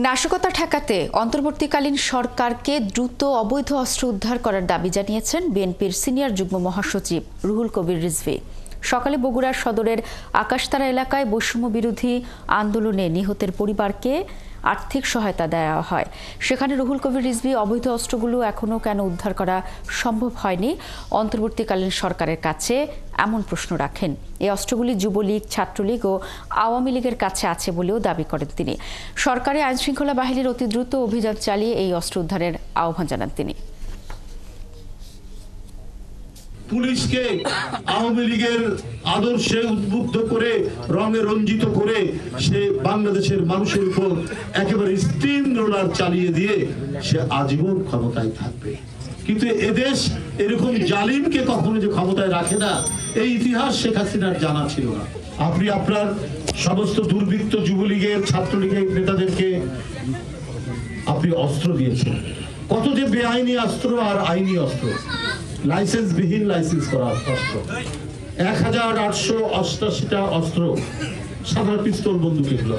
নাশকতা ঠেকাতে অন্তর্বর্তীকালীন সরকারকে দ্রুত অবৈধ অস্ত্র উদ্ধার করার দাবি জানিয়েছেন বিএনপির সিনিয়র যুগ্ম মহাসচিব রুহুল কবির রিজভী। সকালে বগুড়ার সদরের আকাশতারা এলাকায় বৈষম্য বিরোধী আন্দোলনে নিহতের পরিবারকে আর্থিক সহায়তা দেওয়া হয়। সেখানে রুহুল কবির রিজভী অবৈধ অস্ত্রগুলো এখনও কেন উদ্ধার করা সম্ভব হয়নি অন্তর্বর্তীকালীন সরকারের কাছে এমন প্রশ্ন রাখেন। এই অস্ত্রগুলি যুবলীগ, ছাত্রলীগ ও আওয়ামী লীগের কাছে আছে বলেও দাবি করেন তিনি। সরকারি আইনশৃঙ্খলা বাহিনীর অতি দ্রুত অভিযান চালিয়ে এই অস্ত্র উদ্ধারের আহ্বান জানান তিনি। পুলিশকে আওয়ামী লীগের আদর্শে উদ্বুদ্ধ করে রঙে রঞ্জিত করে সে বাংলাদেশের মানুষের উপর একেবারে স্টিম রোলার চালিয়ে দিয়ে সে আজীবন ক্ষমতায় থাকবে। কিন্তু এদেশ এরকম জালিমকে কখনো যে ক্ষমতায় রাখে না, এই ইতিহাস শেখ হাসিনার জানা ছিল না। আপনি আপনার সমস্ত দুর্বৃত্ত যুবলীগের, ছাত্রলীগের নেতাদেরকে আপনি অস্ত্র দিয়েছেন। কত যে বেআইনি অস্ত্র আর আইনি অস্ত্র, লাইসেন্সবিহীন লাইসেন্স করা অস্ত্র, 1888টা অস্ত্র, সাধারণ পিস্তল বন্দুক এগুলো।